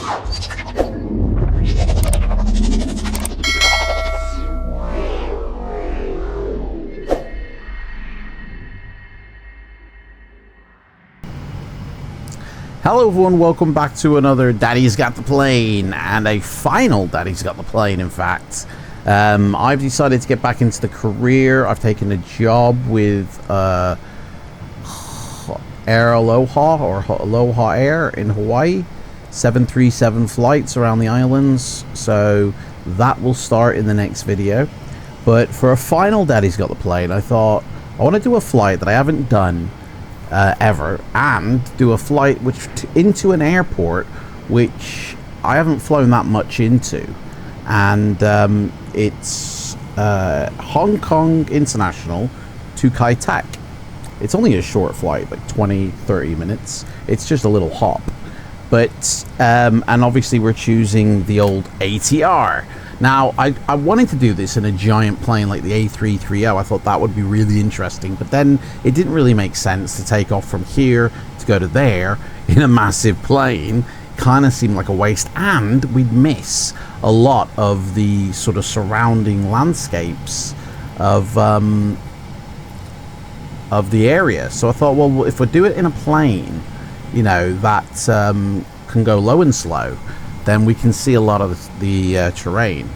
Hello everyone, welcome back to another Daddy's Got the Plane, and a final Daddy's Got the Plane, in fact. I've decided to get back into the career. I've taken a job with Air Aloha, or Aloha Air in Hawaii. 737 flights around the islands, so that will start in the next video. But for a final Daddy's Got the Plane, I thought I want to do a flight that I haven't done ever, and do a flight into an airport which I haven't flown that much into, and it's Hong Kong International to Kai Tak. It's only a short flight, like 20-30 minutes. It's just a little hop, but and obviously we're choosing the old ATR. Now, I wanted to do this in a giant plane like the A330. I thought that would be really interesting, but then it didn't really make sense to take off from here to go to there in a massive plane. Kind of seemed like a waste, and we'd miss a lot of the sort of surrounding landscapes of the area. So I thought, well, if we do it in a plane, you know, that can go low and slow, then we can see a lot of the terrain,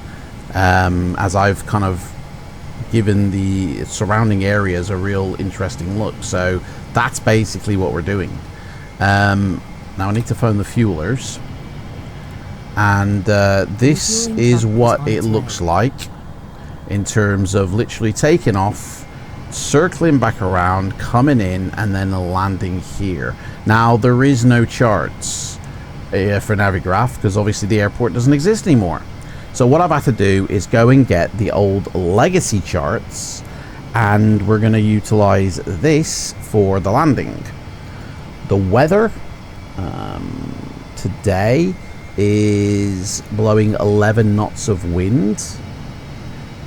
as I've kind of given the surrounding areas a real interesting look. So that's basically what we're doing. Now I need to phone the fuelers, and this is what it looks like in terms of literally taking off, circling back around, coming in, and then landing here. Now there is no charts for Navigraph, because obviously the airport doesn't exist anymore. So what I've had to do is go and get the old legacy charts, and we're going to utilize this for the landing. The weather today is blowing 11 knots of wind,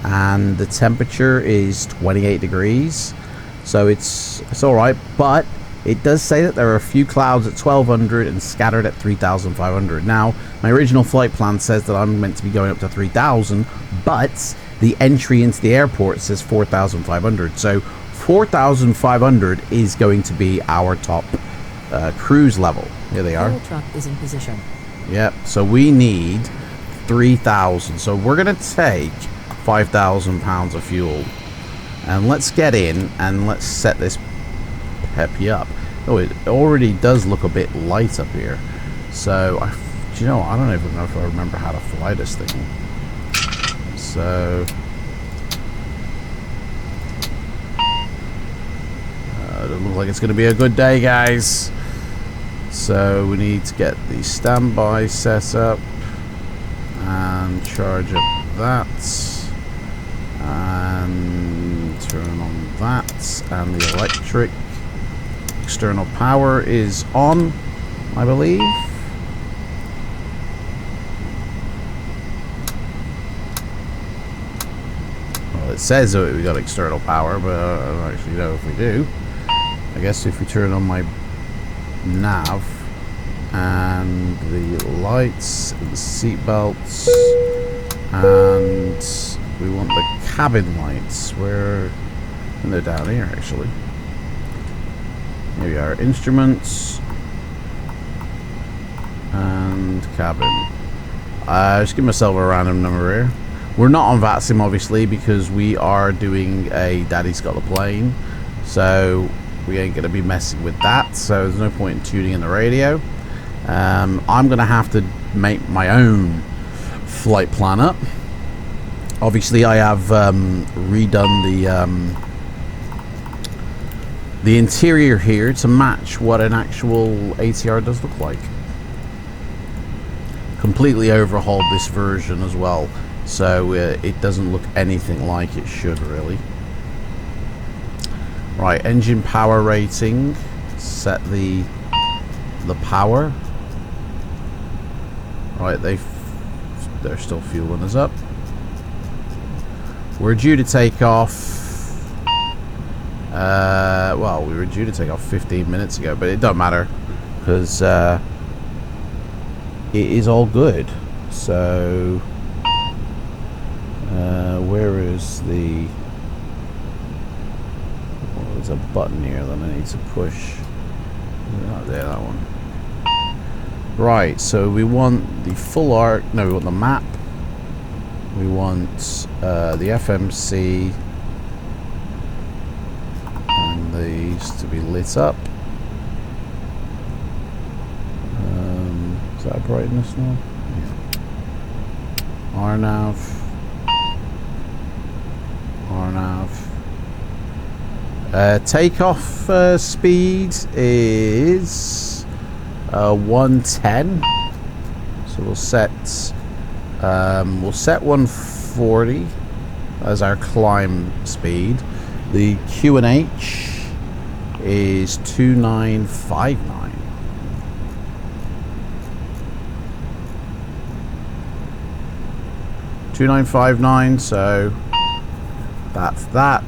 and the temperature is 28 degrees, so it's all right. But it does say that there are a few clouds at 1200 and scattered at 3500. Now, my original flight plan says that I'm meant to be going up to 3000, but the entry into the airport says 4500. So 4500 is going to be our top cruise level. Here they are. The truck is in position. Yep, so we need 3000. So we're going to take 5,000 pounds of fuel. And let's get in and let's set this peppy up. Oh, it already does look a bit light up here. So, do you know, I don't even know if I remember how to fly this thing. So, it doesn't look like it's going to be a good day, guys. So, we need to get the standby set up and charge up that, and turn on that, and the electric. External power is on, I believe. Well, it says that we got external power, but I don't actually know if we do. I guess if we turn on my nav and the lights and the seat belts, and we want the cabin lights, where they're down here actually. Here we are, instruments and cabin. Just give myself a random number here. We're not on FLIGHTSIM obviously, because we are doing a Daddy's Got the Plane, so we ain't gonna be messing with that, so there's no point in tuning in the radio. I'm gonna have to make my own flight plan up. Obviously I have redone the interior here to match what an actual ATR does look like. Completely overhauled this version as well, so it doesn't look anything like it should really. Right, engine power rating, set the power. Right, they're still fueling us up. We're due to take off. Well, we were due to take off 15 minutes ago, but it don't matter, because it is all good. So where is the... well, there's a button here that I need to push. Not there, that one. Right, so we want the full arc. No, we want the map. We want the FMC and these to be lit up. Is that brightness now? Yeah. RNAV. Takeoff speed is 110. So we'll set 140 as our climb speed. The QNH is 2959. So that's that.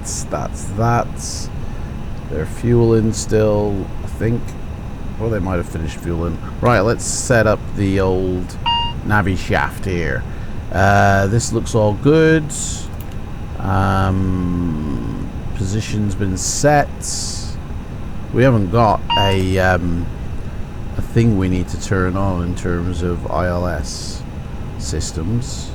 They're fueling still, I think. Well, they might have finished fueling. Right, let's set up the old Navi shaft here. This looks all good. Position's been set. We haven't got a thing we need to turn on in terms of ILS systems.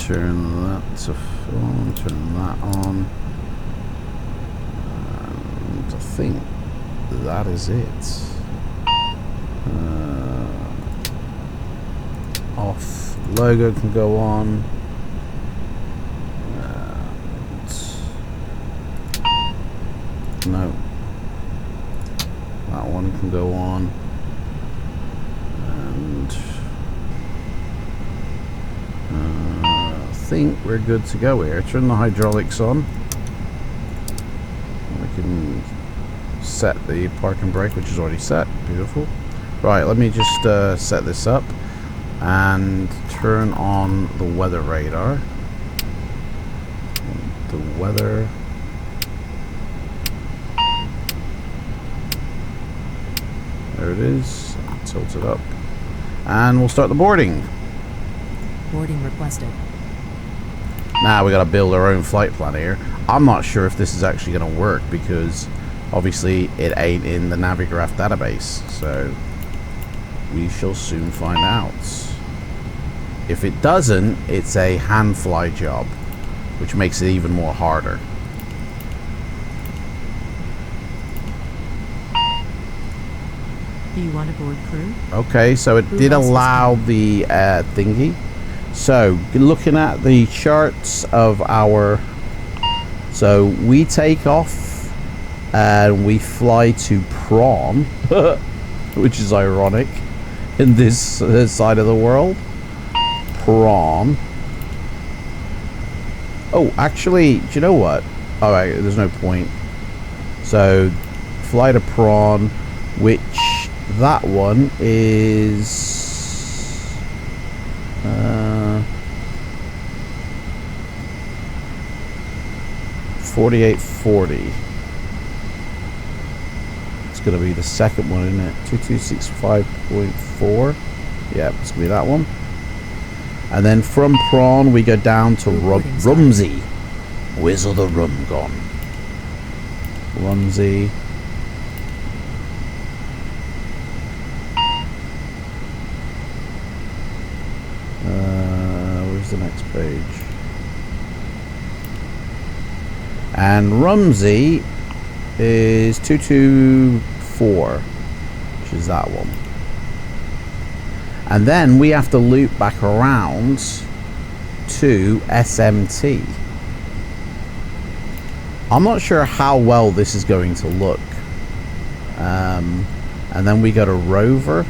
Turn that to phone, turn that on. And I think that is it. Off logo can go on. No, that one can go on. And I think we're good to go here. Turn the hydraulics on. We can set the parking brake, which is already set. Beautiful. Right, let me just set this up and turn on the weather radar. The weather. There it is. Tilt it up. And we'll start the boarding. Boarding requested. Now we got to build our own flight plan here. I'm not sure if this is actually going to work because obviously it ain't in the Navigraph database. So we shall soon find out. If it doesn't, it's a hand fly job, which makes it even more harder. Do you want a board crew? Okay, so it did allow the thingy. So looking at the charts of our, so we take off and we fly to Prawn, which is ironic in this side of the world. Prawn. Oh, actually, do you know what? All right, there's no point. So fly to Prawn, which that one is 4840. It's going to be the second one, isn't it? 2265.4. Yeah, it's going to be that one. And then from Prawn, we go down to Rumsey. Where's all the rum gone? Rumsey. Where's the next page? And Rumsey is 224, which is that one. And then we have to loop back around to SMT. I'm not sure how well this is going to look. And then we go to Rover.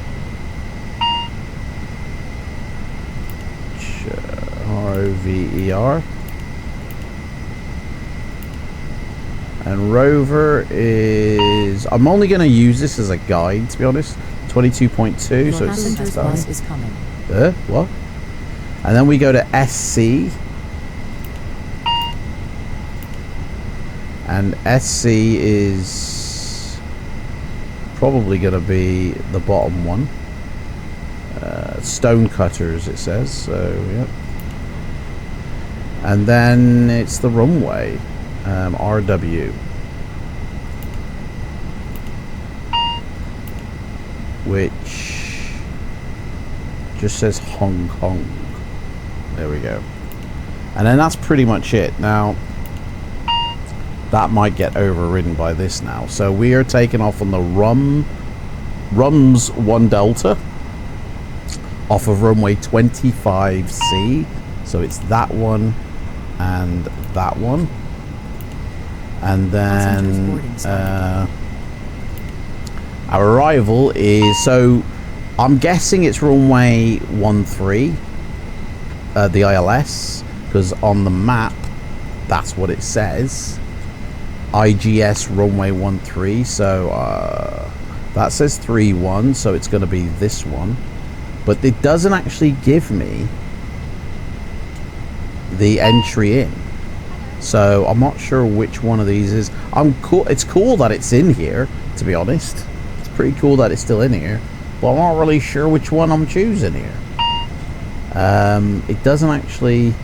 R-O-V-E-R. And Rover is... I'm only going to use this as a guide, to be honest. 22.2, so it's bus is coming. What? And then we go to SC. And SC is probably going to be the bottom one. Stone cutters, it says. So, yep. And then it's the runway. RW. Which just says Hong Kong. There we go. And then that's pretty much it. Now, that might get overridden by this now. So we are taking off on the Rums 1 Delta off of runway 25C. So it's that one and that one. And then our arrival is, so I'm guessing it's runway 13, the ILS, because on the map that's what it says. IGS runway 13, so that says 31, so it's going to be this one, but it doesn't actually give me the entry in, so I'm not sure which one of these is. It's cool that it's in here, to be honest. It's pretty cool that it's still in here, but I'm not really sure which one I'm choosing here. It doesn't actually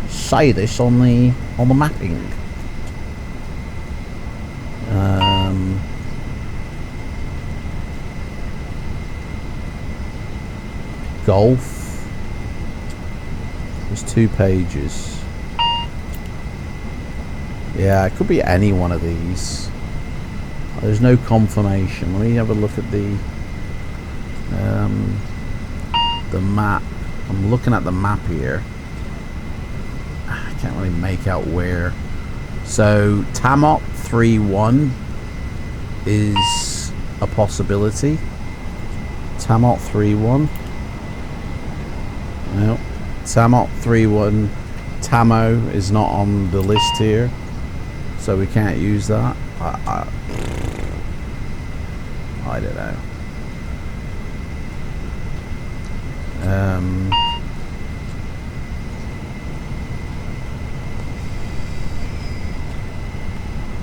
say this on the mapping. Golf. There's 2 pages. Yeah, it could be any one of these. There's no confirmation. Let me have a look at the map. I'm looking at the map here. I can't really make out where. So Tamok 3-1 is a possibility. Tamok 3-1. No. Tamok 3-1. Tamo is not on the list here, so we can't use that. I don't know.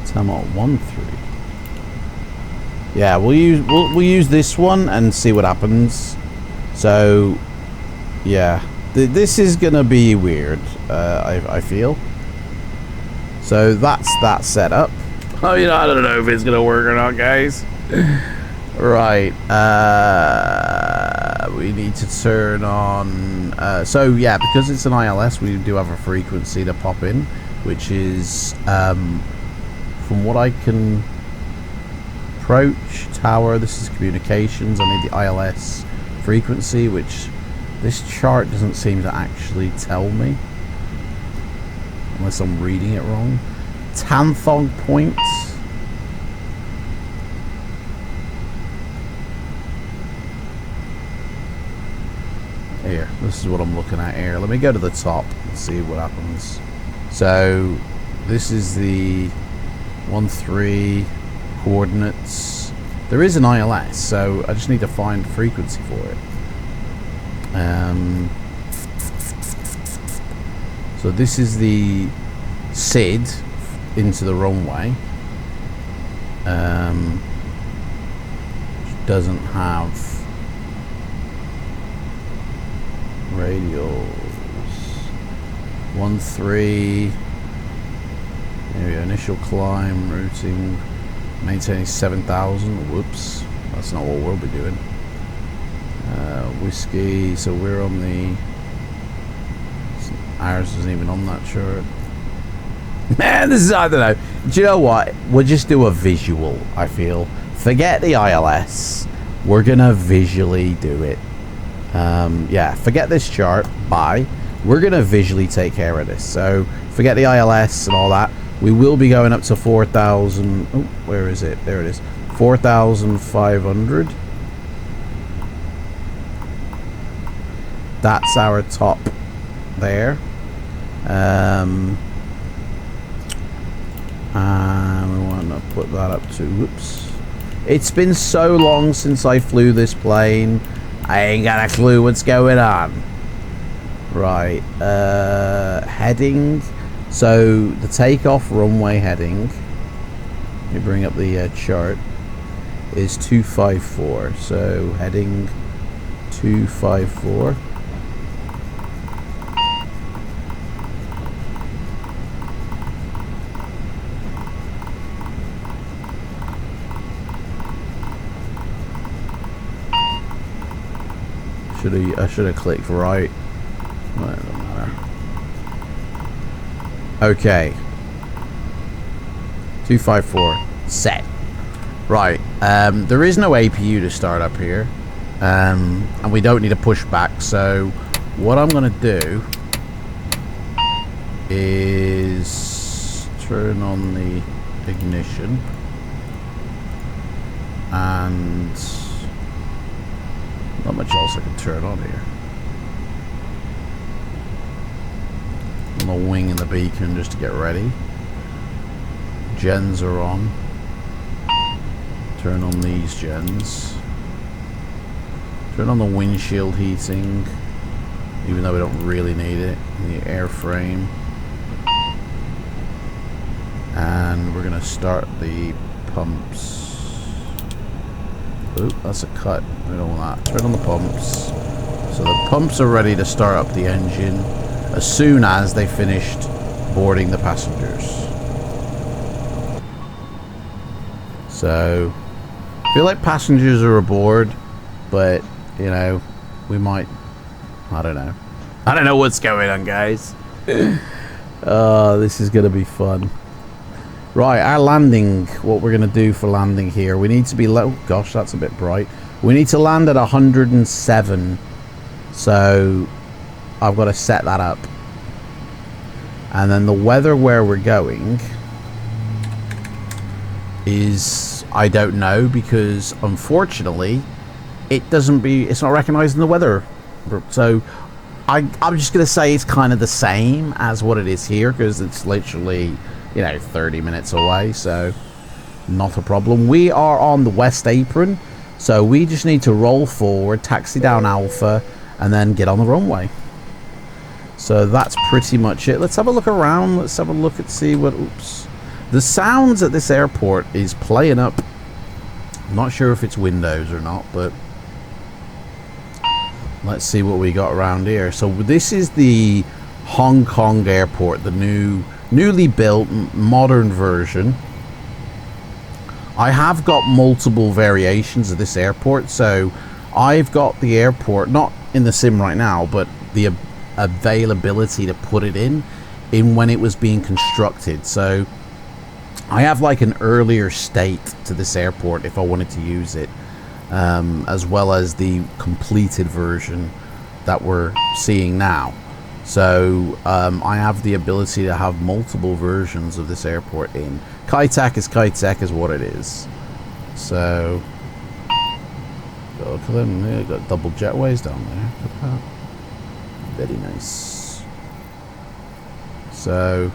Tamok 1-3. Yeah, we'll use this one and see what happens. So, yeah, this is gonna be weird. I feel. So that's that setup. Oh, you know, I don't know if it's gonna work or not, guys. Right. We need to turn on. So yeah, because it's an ILS, we do have a frequency to pop in, which is from what I can approach tower. This is communications. I need the ILS frequency, which this chart doesn't seem to actually tell me, unless I'm reading it wrong. Tanthong Point. Here, this is what I'm looking at here. Let me go to the top and see what happens. So this is the 1-3 coordinates. There is an ILS, so I just need to find frequency for it. So this is the SID into the runway. Which doesn't have radials. 1-3. There we go. Initial climb, routing, maintaining 7,000. Whoops, that's not what we'll be doing. Whiskey. So we're on the. Ours isn't even on that chart. Man, this is, I don't know. Do you know what? We'll just do a visual, I feel. Forget the ILS. We're gonna visually do it. Yeah, forget this chart. Bye. We're gonna visually take care of this. So forget the ILS and all that. We will be going up to 4,000. Oh, where is it? There it is. 4,500. That's our top there. And we want to put that up to, whoops. It's been so long since I flew this plane. I ain't got a clue what's going on. Right, heading. So the takeoff runway heading let me bring up the chart, is 254. So heading 254. I should have clicked right. Well, it doesn't matter. Okay. 254 set. Right. There is no APU to start up here, and we don't need a pushback. So what I'm gonna do is turn on the ignition and. Not much else I can turn on here. I'm gonna wing in the beacon just to get ready. Gens are on. Turn on these gens. Turn on the windshield heating, even though we don't really need it. The airframe. And we're gonna start the pumps. Oop, that's a cut. We don't want that. Turn on the pumps. So the pumps are ready to start up the engine as soon as they finished boarding the passengers. So I feel like passengers are aboard, but you know, we might, I don't know. I don't know what's going on, guys. This is gonna be fun. Right, our landing, what we're going to do for landing here, we need to be low. Gosh, that's a bit bright. We need to land at 107. So I've got to set that up. And then the weather where we're going is, I don't know, because unfortunately it's not recognizing the weather. So I'm just going to say it's kind of the same as what it is here, because it's literally, you know, 30 minutes away, so not a problem. We are on the west apron, so we just need to roll forward, taxi down Alpha, and then get on the runway. So that's pretty much it. Let's have a look around. Let's have a look and see what... Oops. The sounds at this airport is playing up. I'm not sure if it's Windows or not, but let's see what we got around here. So this is the Hong Kong airport, the newly built modern version. I have got multiple variations of this airport, so I've got the airport not in the sim right now, but the availability to put it in when it was being constructed. So I have like an earlier state to this airport if I wanted to use it, as well as the completed version that we're seeing now. So I have the ability to have multiple versions of this airport in. Kai Tak is what it is. So look at them, they've got double jetways down there. Look at that. Very nice. So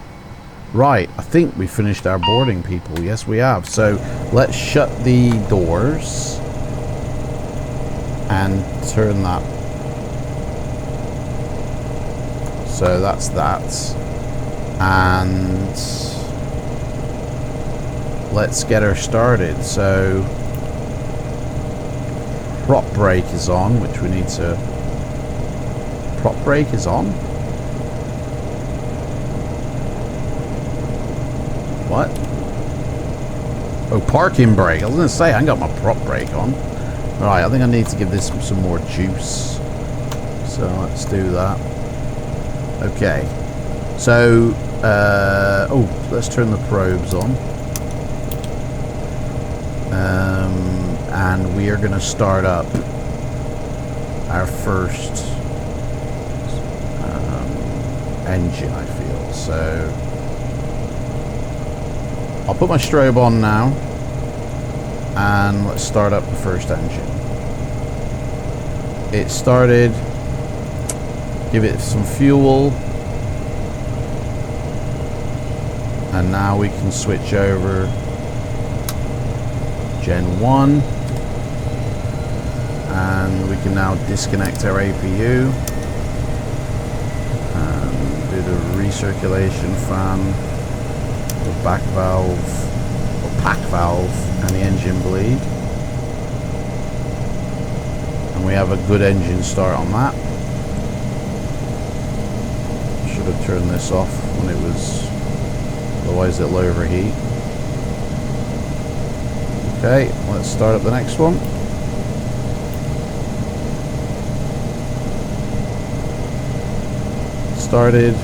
right, I think we finished our boarding, people. Yes, we have. So let's shut the doors and turn that. So that's that. And let's get her started. So prop brake is on, which we need to... Prop brake is on? What? Oh, parking brake. I was going to say, I ain't got my prop brake on. Alright, I think I need to give this some more juice. So let's do that. Okay. So, oh, let's turn the probes on. And we are going to start up our first engine, I feel. So I'll put my strobe on now, and let's start up the first engine. It started. Give it some fuel, and now we can switch over Gen 1, and we can now disconnect our APU and do the recirculation fan, the back valve, or pack valve and the engine bleed. And we have a good engine start on that. Should have turned this off when it was, otherwise it'll overheat. Okay, let's start up the next one. Started.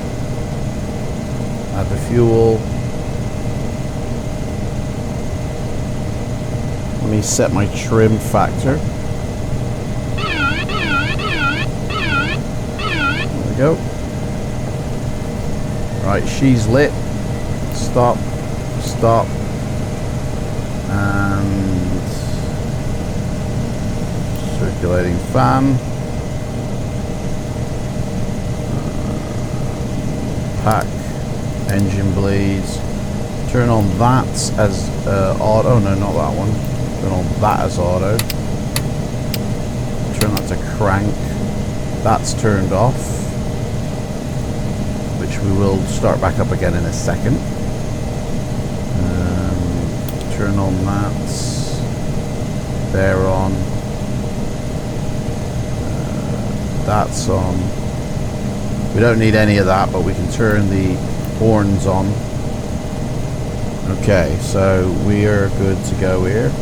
Add the fuel. Let me set my trim factor. There we go. Right, she's lit. Stop. Stop. And circulating fan. Pack. Engine bleeds. Turn on that as auto. Oh no, not that one. Turn on that as auto. Turn that to crank. That's turned off, which we will start back up again in a second. Turn on that. They're on. That's on. We don't need any of that, but we can turn the horns on. Okay, so we are good to go here.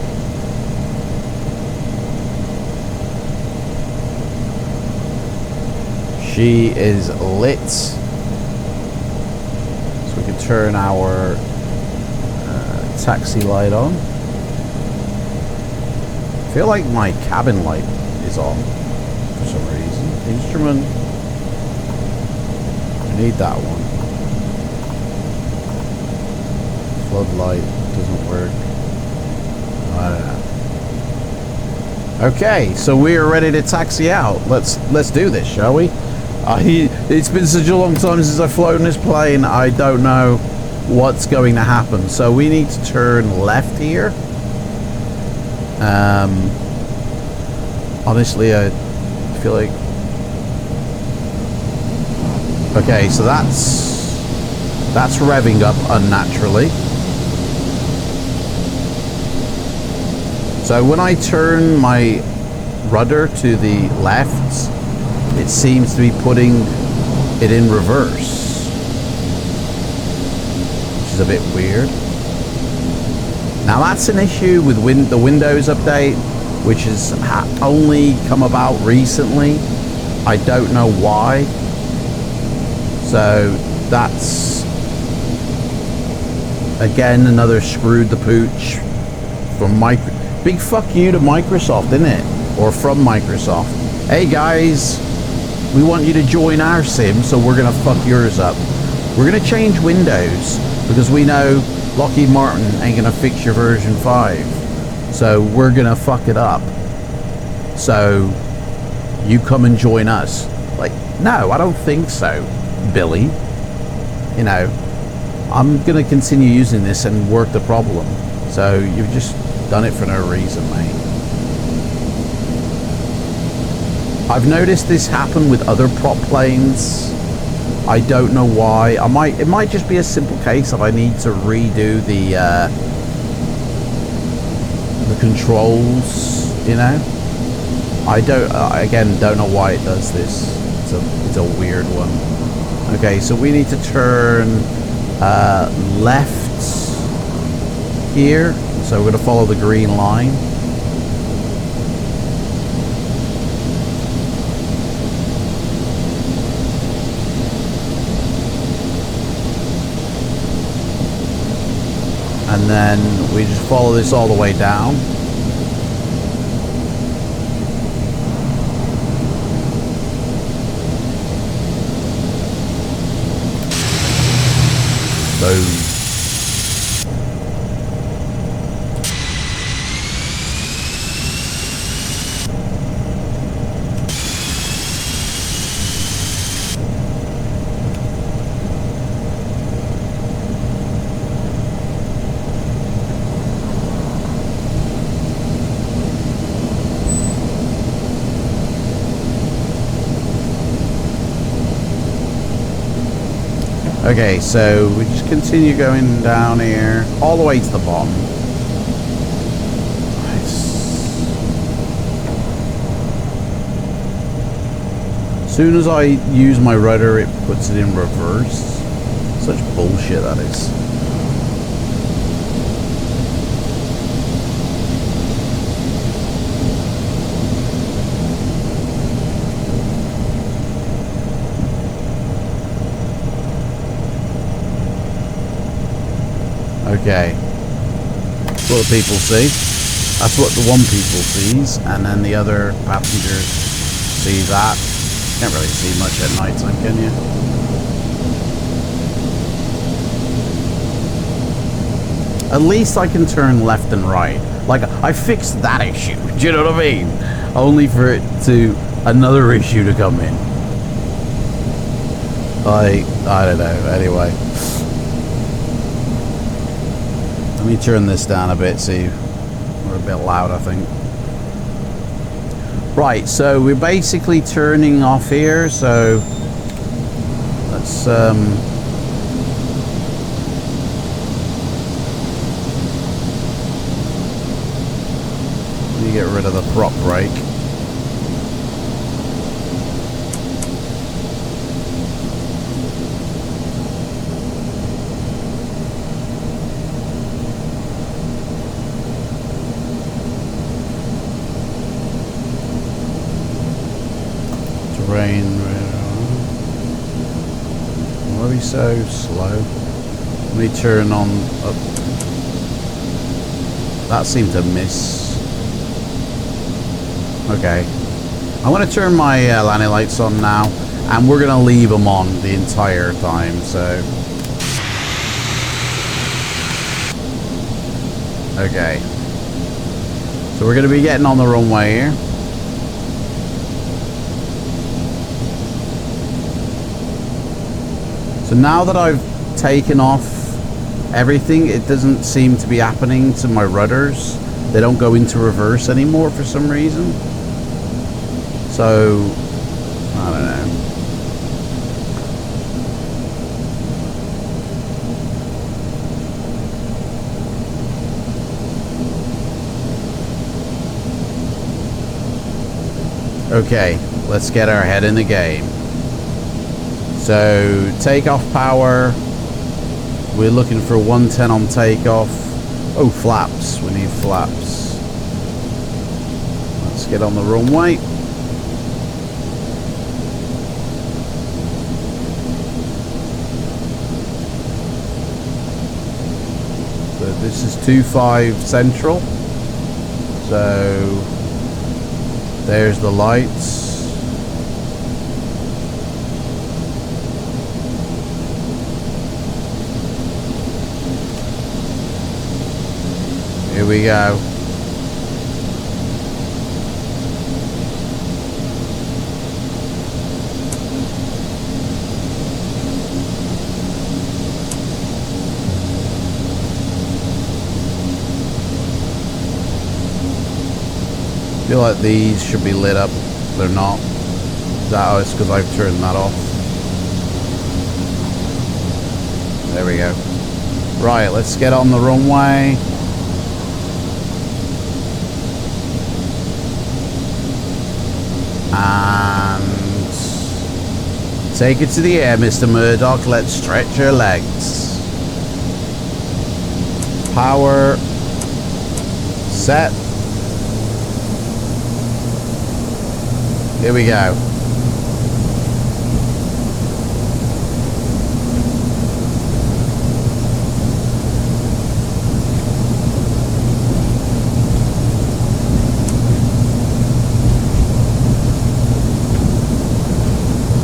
She is lit. So we can turn our taxi light on. I feel like my cabin light is on for some reason. Instrument. I need that one. Floodlight doesn't work. I don't know. Okay, so we are ready to taxi out. Let's do this, shall we? It's been such a long time since I've flown this plane. I don't know what's going to happen. So we need to turn left here. Honestly, I feel like. Okay, so that's revving up unnaturally. So when I turn my rudder to the left, it seems to be putting it in reverse, which is a bit weird. Now that's an issue with the Windows update, which has only come about recently. I don't know why. So that's again another screwed the pooch from big fuck you to Microsoft, isn't it? Or from Microsoft. Hey guys, we want you to join our sim, so we're gonna fuck yours up. We're gonna change Windows because we know Lockheed Martin ain't gonna fix your version 5. So we're gonna fuck it up. So you come and join us. Like, no, I don't think so, Billy. You know, I'm gonna continue using this and work the problem. So you've just done it for no reason, mate. I've noticed this happen with other prop planes. I don't know why. It might just be a simple case of I need to redo the controls, you know. I again don't know why it does this. It's a weird one. Okay, so we need to turn left here. So we're going to follow the green line. And then we just follow this all the way down. Boom. Okay, so we just continue going down here, all the way to the bottom. As soon as I use my rudder, it puts it in reverse. Such bullshit that is. Okay. That's what the people see. That's what the one people sees, and then the other passengers see that. Can't really see much at night time, can you? At least I can turn left and right. Like, I fixed that issue. Do you know what I mean? Only for it to another issue to come in. I don't know. Anyway. Let me turn this down a bit, see. We're a bit loud, I think. Right, so we're basically turning off here, so let's let me get rid of the prop brake. Rain. Why are we so slow? Let me turn on up. That seemed to miss. Okay. I'm going to turn my landing lights on now, and we're going to leave them on the entire time, so. Okay. So we're going to be getting on the runway here. So now that I've taken off everything, it doesn't seem to be happening to my rudders. They don't go into reverse anymore for some reason. So, I don't know. Okay, let's get our head in the game. So, takeoff power, we're looking for 110 on takeoff. Oh, flaps, we need flaps. Let's get on the runway. So this is 25 Central. So, there's the lights. Here we go. I feel like these should be lit up. They're not. That is because I've turned that off. There we go. Right, let's get on the runway. And take it to the air, Mr. Murdoch. Let's stretch your legs. Power set. Here we go.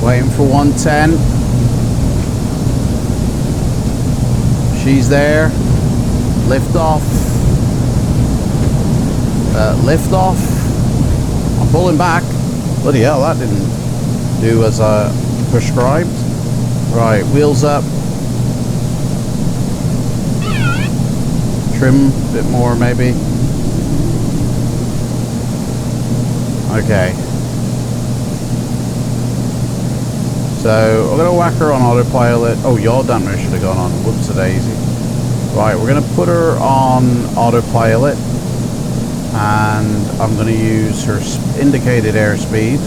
Waiting for 110. She's there. Lift off. Lift off. I'm pulling back. Bloody hell, that didn't do as prescribed. Right, wheels up. Trim a bit more, maybe. Okay. So, I'm going to whack her on autopilot. Oh, yaw damper should have gone on. Whoops-a-daisy. Right, we're going to put her on autopilot. And I'm going to use her indicated airspeed.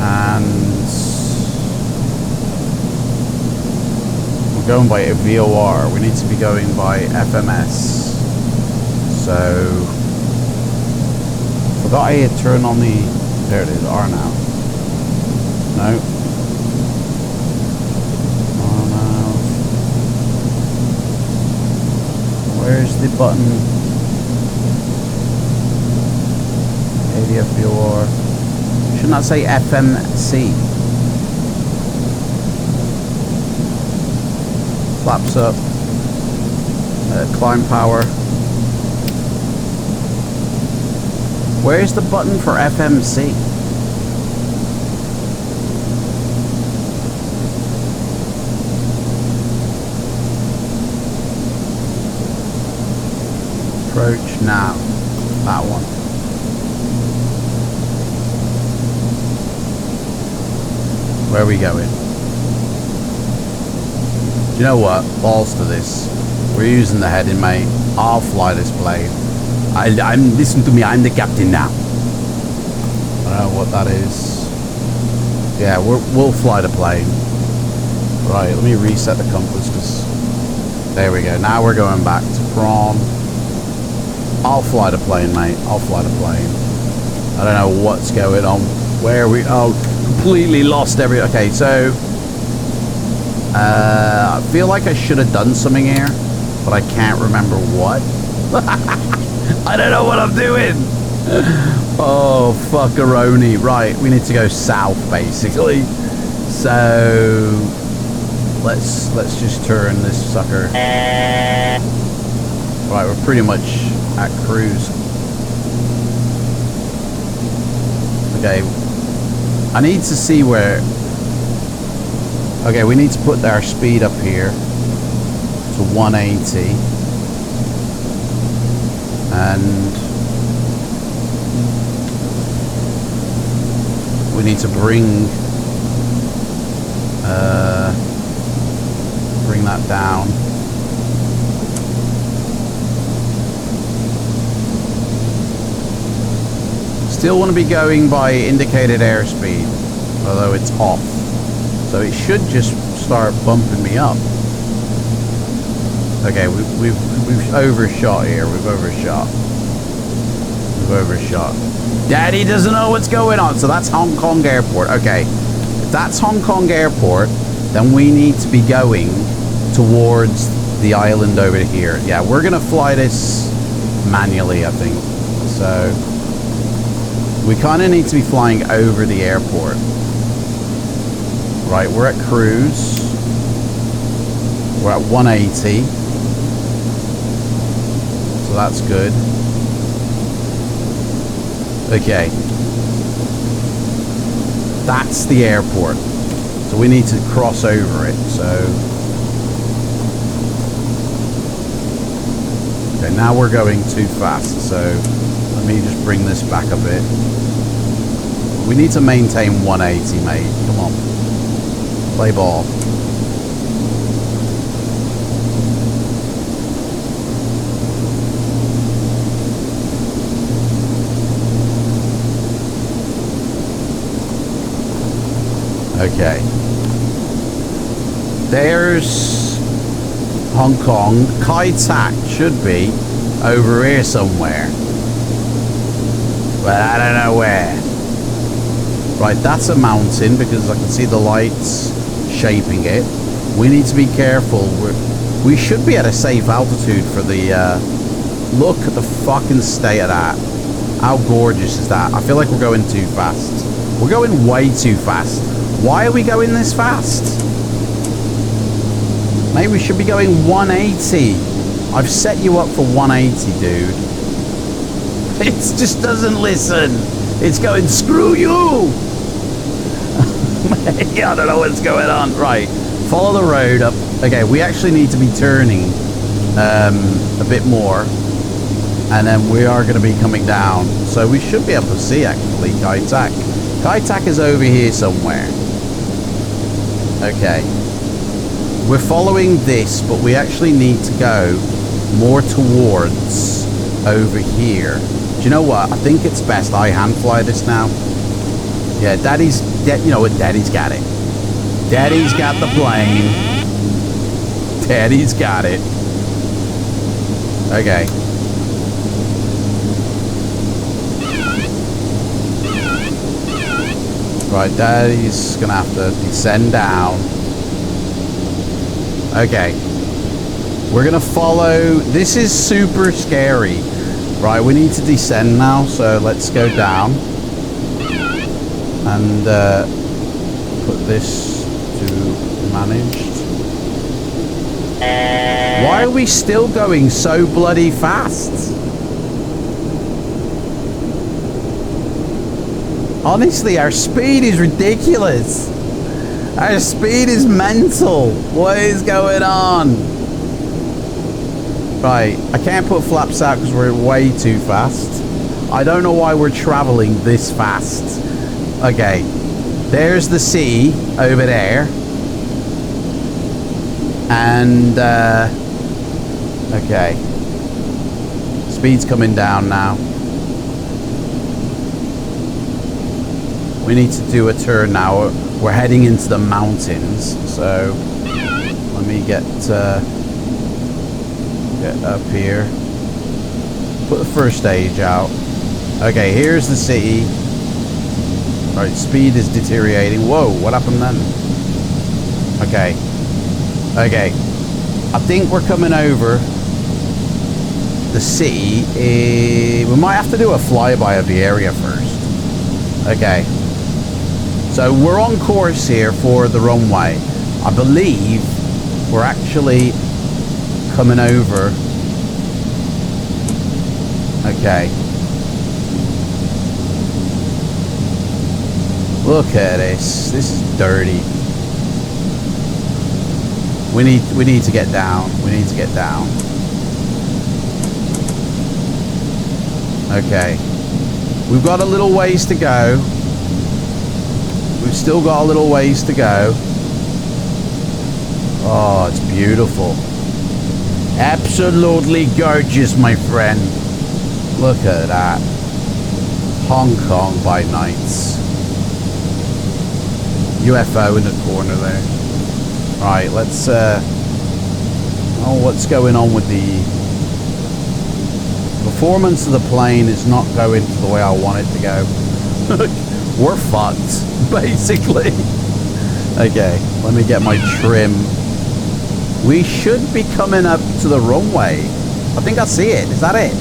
And we're going by a VOR. We need to be going by FMS. So, forgot I had turned on the, there it is, R now. No. R now. Where's the button? ADF VOR. Shouldn't that say FMC? Flaps up. Climb power. Where's the button for FMC? Approach now. That one. Where are we going? Do you know what? Balls to this. We're using the heading, mate. I'll fly this plane. I'm listen to me. I'm the captain now. I don't know what that is. Yeah, we'll fly the plane. Right. Let me reset the compass because there we go. Now we're going back to prawn. I'll fly the plane, mate. I'll fly the plane. I don't know what's going on. Where are we? Oh, completely lost every. Okay, so I feel like I should have done something here, but I can't remember what. I don't know what I'm doing. Oh, fuckaroni. Right, we need to go south, basically. So let's just turn this sucker. Right, we're pretty much at cruise. Okay, I need to see where. Okay, we need to put our speed up here to 180. And we need to bring that down. Still want to be going by indicated airspeed, although it's off. So it should just start bumping me up. Okay, we've overshot here. We've overshot. Daddy doesn't know what's going on. So that's Hong Kong Airport. Okay, if that's Hong Kong Airport, then we need to be going towards the island over here. Yeah, we're gonna fly this manually, I think. So we kind of need to be flying over the airport. Right, we're at cruise. We're at 180. So that's good. Okay. That's the airport. So we need to cross over it. So okay, now we're going too fast. So let me just bring this back a bit. We need to maintain 180, mate. Come on. Play ball. Okay. There's Hong Kong. Kai Tak should be over here somewhere. But I don't know where. Right, that's a mountain because I can see the lights shaping it. We need to be careful. We should be at a safe altitude for the... look at the fucking state of that. How gorgeous is that? I feel like we're going too fast. We're going way too fast. Why are we going this fast? Maybe we should be going 180. I've set you up for 180, dude. It just doesn't listen. It's going, screw you! I don't know what's going on. Right, follow the road up. Okay, we actually need to be turning a bit more. And then we are going to be coming down. So we should be able to see, actually, Kai Tak. Kai Tak is over here somewhere. Okay. We're following this, but we actually need to go more towards over here. Do you know what? I think it's best I hand fly this now. Yeah, you know what? Daddy's got it. Daddy's got the plane. Daddy's got it. Okay. Right, Daddy's gonna have to descend down. Okay. We're gonna follow. This is super scary. Right, we need to descend now, so let's go down. And put this to managed. Why are we still going so bloody fast? Honestly, our speed is ridiculous. Our speed is mental. What is going on? Right, I can't put flaps out because we're way too fast. I don't know why we're traveling this fast. Okay, there's the sea over there. And, okay. Speed's coming down now. We need to do a turn now. We're heading into the mountains, so let me get up here. Put the first stage out. Okay, here's the city. Alright, speed is deteriorating. Whoa, what happened then? Okay. Okay. I think we're coming over the city. We might have to do a flyby of the area first. Okay. So we're on course here for the runway. I believe we're actually coming over. Okay. Look at this. This is dirty. We need to get down. We need to get down. Okay. We've got a little ways to go. We've still got a little ways to go. Oh, it's beautiful. Absolutely gorgeous, my friend. Look at that. Hong Kong by nights. UFO in the corner there. Right, let's oh, what's going on with the performance of the plane is not going the way I want it to go. We're fucked, basically. Okay, let me get my trim. We should be coming up to the runway. I think I see it. Is that it?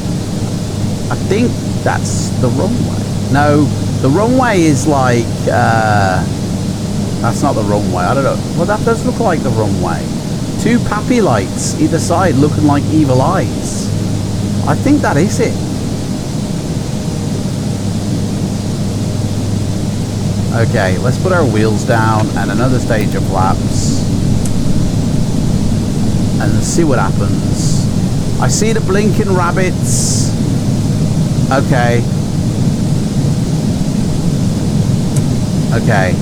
I think that's the runway. No, the runway is like, that's not the runway. I don't know. Well, that does look like the runway. Two pappy lights either side looking like evil eyes. I think that is it. Okay, let's put our wheels down and another stage of flaps. And let's see what happens. I see the blinking rabbits. Okay. Okay.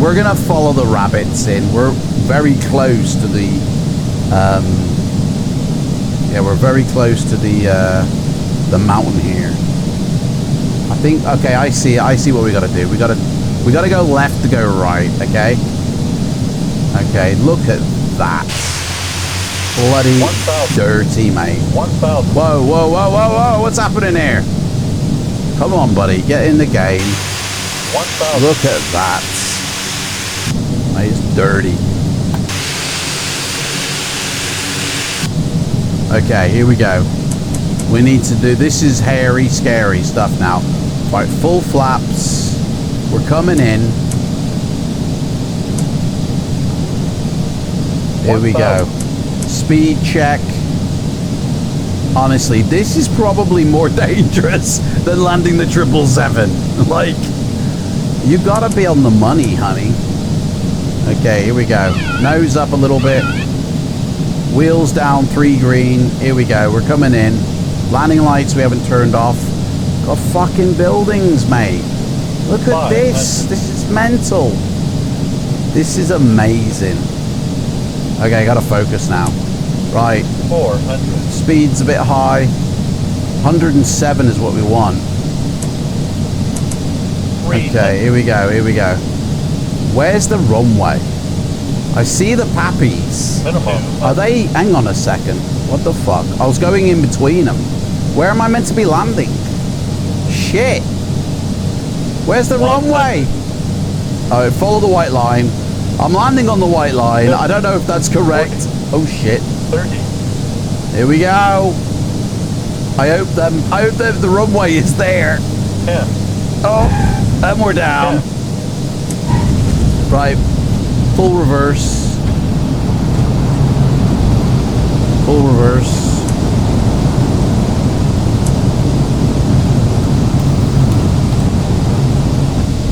We're gonna follow the rabbits in. We're very close to the yeah, we're very close to the mountain here. I think, okay, I see what we gotta do. We gotta go left to go right, okay? Okay, look at that. Bloody dirty, mate. 1,000. Whoa, whoa, whoa, whoa, whoa, what's happening here? Come on, buddy, get in the game. 1,000. Look at that. Mate, it's dirty. Okay, here we go. We need to do, this is hairy, scary stuff now. Right, full flaps. We're coming in. Here we go. Speed check. Honestly, this is probably more dangerous than landing the 777. Like, you gotta be on the money, honey. Okay, here we go. Nose up a little bit. Wheels down, 3 green. Here we go, we're coming in. Landing lights we haven't turned off. Got fucking buildings, mate. Look at this. This is mental. This is amazing. Okay, gotta focus now. Right. 400. Speed's a bit high. 107 is what we want. Okay, here we go, here we go. Where's the runway? I see the pappies. Are they... Hang on a second. What the fuck? I was going in between them. Where am I meant to be landing? Shit. Where's the runway? Oh, follow the white line. I'm landing on the white line. I don't know if that's correct. Oh, shit. 30. Here we go. I hope that the runway is there. 10. Oh, and we're down. 10. Right. Full reverse. Full reverse.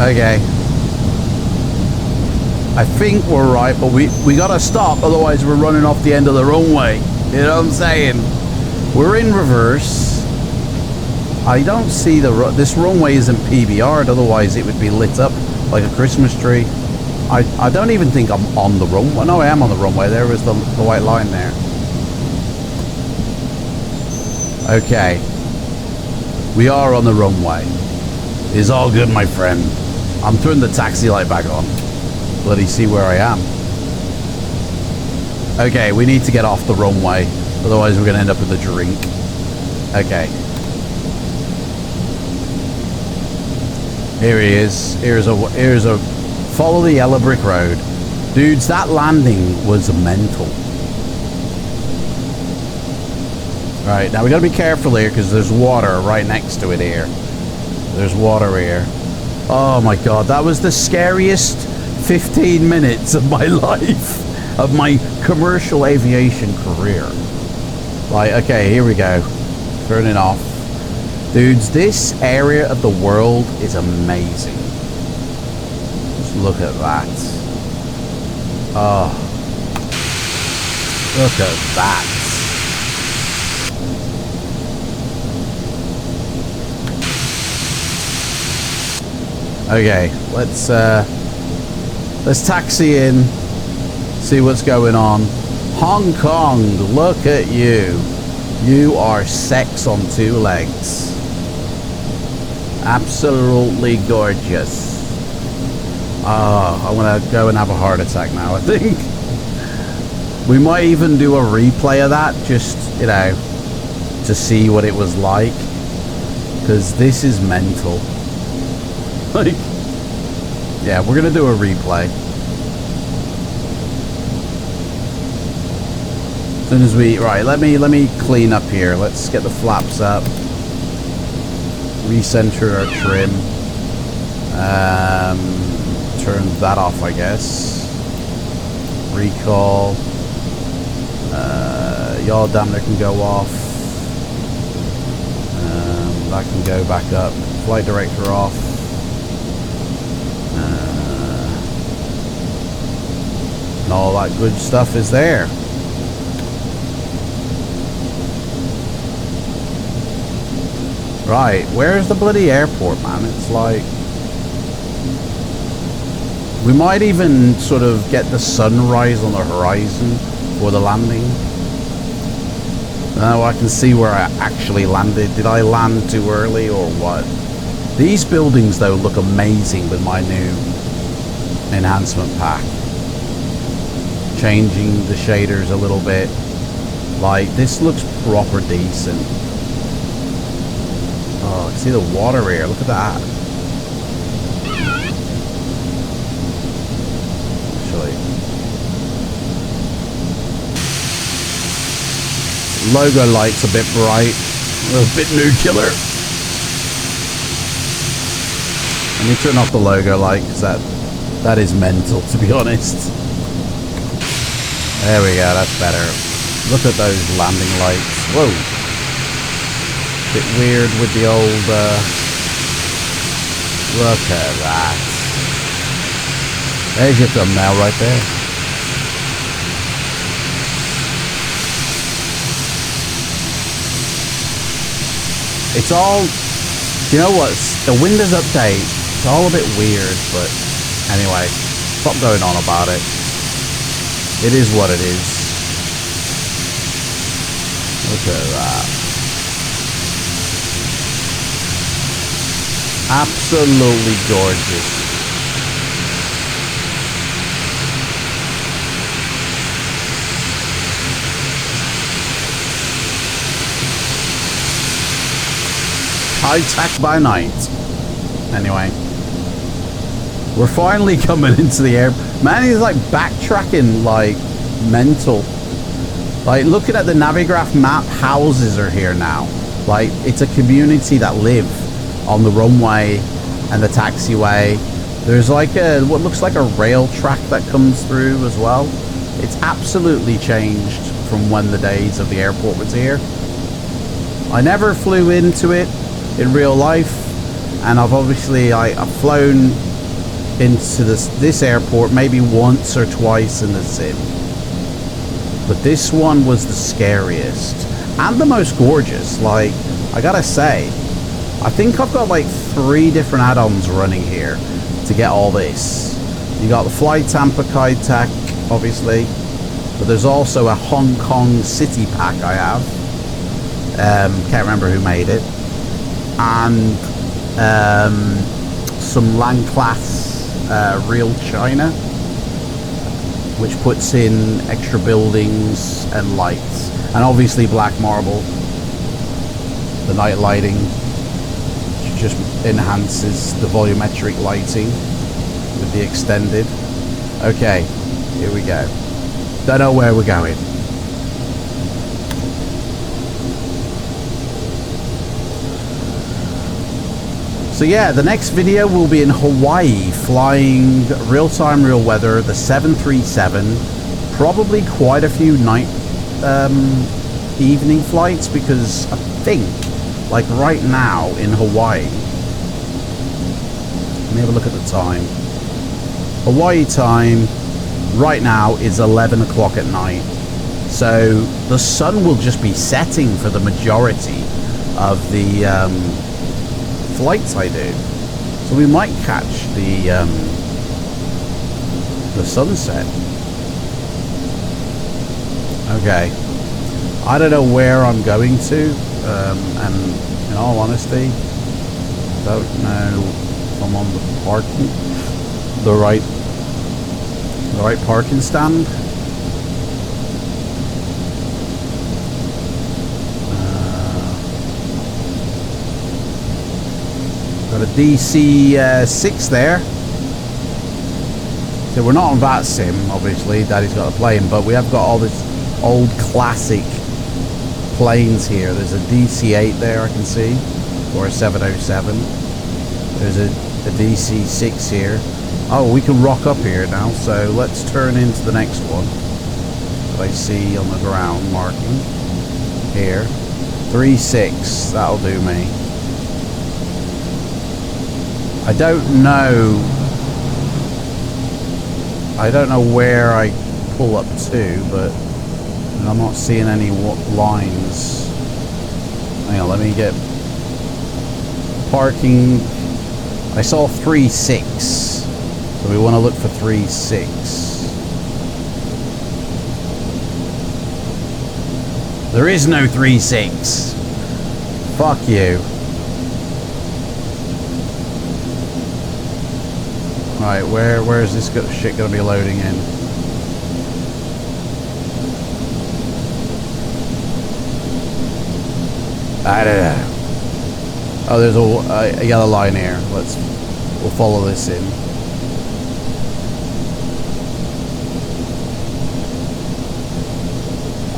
Okay. I think we're right, but we gotta stop, otherwise we're running off the end of the runway. You know what I'm saying? We're in reverse. I don't see this runway isn't PBR'd, otherwise it would be lit up like a Christmas tree. I don't even think I'm on the runway. No, I am on the runway. There was the white line there. Okay. We are on the runway. It's all good, my friend. I'm turning the taxi light back on. Bloody see where I am. Okay, we need to get off the runway. Otherwise we're going to end up with a drink. Okay. Here he is. Here's a follow the yellow brick road. Dudes, that landing was mental. Right, now we got to be careful here because there's water right next to it here. There's water here. Oh my god, that was the scariest 15 minutes of my life, of my commercial aviation career. Right, okay, here we go. Turning off. Dudes, this area of the world is amazing. Just look at that. Oh. Look at that. Okay, let's taxi in, see what's going on. Hong Kong, look at you. You are sex on two legs. Absolutely gorgeous. Oh, I'm gonna go and have a heart attack now, I think. We might even do a replay of that, just, you know, to see what it was like. Because this is mental. Like, yeah, we're gonna do a replay. As soon as we, right, let me clean up here. Let's get the flaps up. Recenter our trim. Turn that off, I guess. Recall. Yaw dampener can go off. That can go back up. Flight director off. And all that good stuff is there. Right, where's the bloody airport, man? It's like... We might even sort of get the sunrise on the horizon for the landing. Now I can see where I actually landed. Did I land too early or what? These buildings, though, look amazing with my new enhancement pack. Changing the shaders a little bit. Like, this looks proper decent. Oh, see the water here. Look at that. Actually. Logo light's a bit bright. A bit nuclear. Let me turn off the logo light because that is mental, to be honest. There we go, that's better. Look at those landing lights. Whoa. Bit weird with the old, look at that. There's your thumbnail right there. It's all, you know what, the Windows update, it's all a bit weird, but anyway, stop going on about it. It is what it is. Look at that. Absolutely gorgeous. High tech by night. Anyway, we're finally coming into the air. Man, he's like backtracking like mental. Like looking at the Navigraph map, houses are here now. Like it's a community that live on the runway and the taxiway. There's like a what looks like a rail track that comes through as well. It's absolutely changed from when the days of the airport was here. I never flew into it in real life, and I've obviously I've flown into this airport maybe once or twice in the sim, but this one was the scariest and the most gorgeous. Like I gotta say, I think I've got like 3 different add-ons running here to get all this. You got the FLIGHTSIM Tech, obviously, but there's also a Hong Kong City pack I have. Can't remember who made it. And some Land Class Real China, which puts in extra buildings and lights, and obviously black marble, the night lighting, which just enhances the volumetric lighting with the extended. Okay, here we go. Don't know where we're going. So yeah, the next video will be in Hawaii, flying real-time, real weather, the 737, probably quite a few night, evening flights, because I think, like right now in Hawaii, let me have a look at the time. Hawaii time right now is 11 o'clock at night. So the sun will just be setting for the majority of the flights I do, so we might catch the sunset. Okay, I don't know where I'm going to, and in all honesty, don't know if I'm on the parking, the right parking stand. Got a DC-6 there. So we're not on VLTSIM, obviously. Daddy's got a plane, but we have got all this old classic planes here. There's a DC-8 there, I can see, or a 707. There's a DC-6 here. Oh, we can rock up here now, so let's turn into the next one that I see on the ground marking here. 3-6, that'll do me. I don't know where I pull up to, but I'm not seeing any lines. Hang on, let me get parking. I saw 3-6, so we want to look for 3-6. There is no 3-6. Fuck you. Right, where is this shit gonna be loading in? I don't know. Oh, there's a yellow line here. We'll follow this in.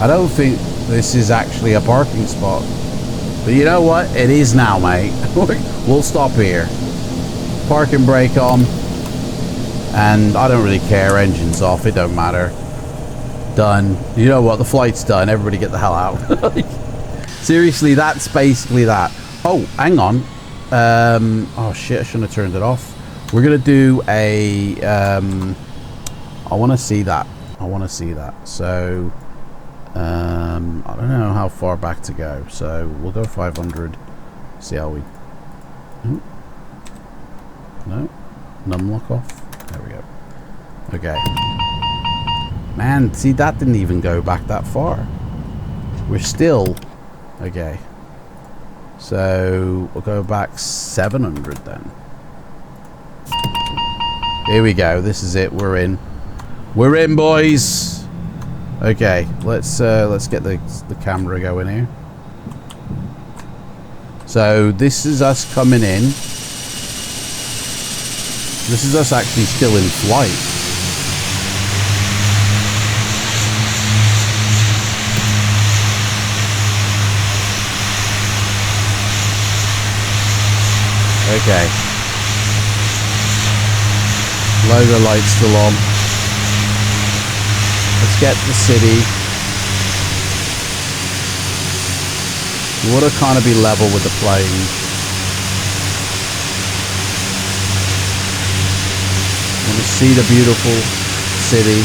I don't think this is actually a parking spot, but you know what? It is now, mate. We'll stop here. Parking brake on. And I don't really care, engine's off, it don't matter. Done. You know what, the flight's done, everybody get the hell out. Seriously, that's basically that. Oh, hang on. Oh shit, I shouldn't have turned it off. We're gonna do a, I wanna see that. So, I don't know how far back to go. So, we'll go 500. See how we... No? Numlock off? There we go. Okay. Man, see, that didn't even go back that far. We're still... Okay. So we'll go back 700 then. Here we go. This is it. We're in. We're in, boys. Okay, let's get the camera going here. So this is us coming in. This is us actually still in flight. Okay. Logo light's still on. Let's get the city. You want to kind of be level with the plane. You want to see the beautiful city.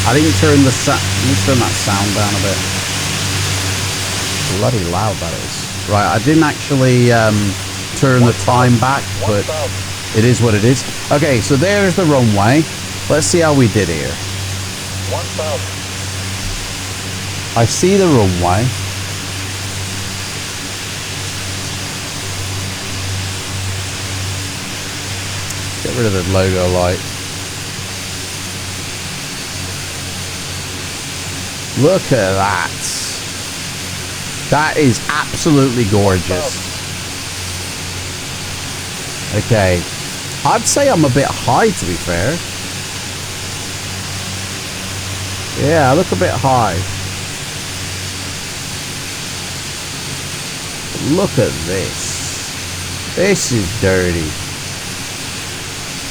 I didn't turn the let me turn that sound down a bit. Bloody loud that is. Right, I didn't actually turn the time back, but it is what it is. Okay, so there's the runway. Let's see how we did here. 1,000. I see the runway. Get rid of the logo light. Look at that. That is absolutely gorgeous. Okay. I'd say I'm a bit high, to be fair. Yeah, I look a bit high. Look at this. This is dirty.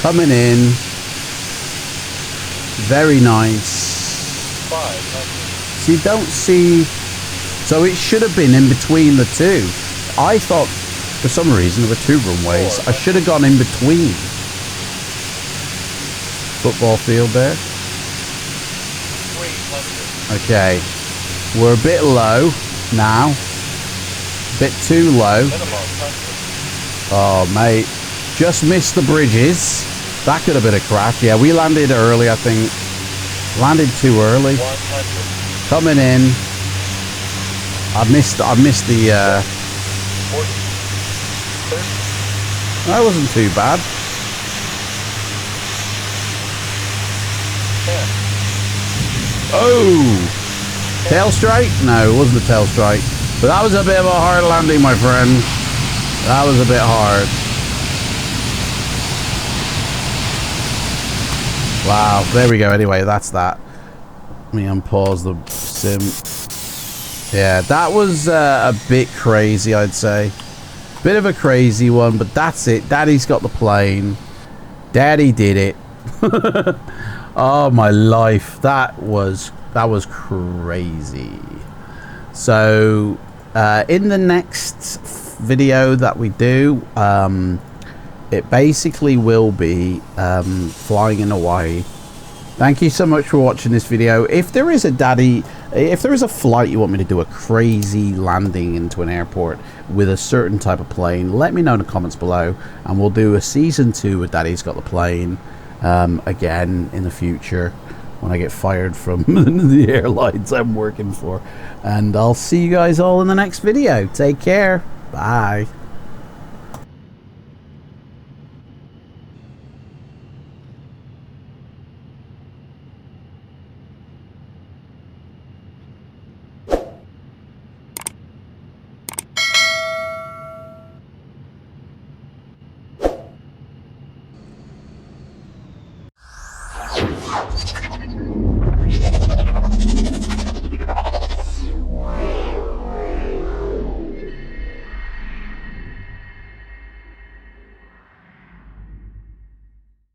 Coming in. Very nice. 500. So you don't see... So it should have been in between the two. I thought, for some reason, there were two runways. I should have gone in between. Football field there. 300. Okay. We're a bit low now. A bit too low. Minimum 100. Oh, mate. Just missed the bridges. That could have been a crash. Yeah, we landed early, I think. Landed too early. 100. Coming in. I missed the 40. 30. that wasn't too bad. 10. Oh! Tail strike? No, it wasn't a tail strike. But that was a bit of a hard landing, my friend. That was a bit hard. Wow, there we go. Anyway, that's that. Let me unpause the sim. Yeah, that was a bit crazy, I'd say. Bit of a crazy one, but that's it. Daddy's got the plane. Daddy did it. Oh my life, that was crazy. So in the next video that we do, it basically will be flying in Hawaii. Thank you so much for watching this video. If there is a flight you want me to do a crazy landing into an airport with a certain type of plane, let me know in the comments below, and we'll do a season 2 with Daddy's Got the Plane again in the future when I get fired from the airlines I'm working for. And I'll see you guys all in the next video. Take care. Bye.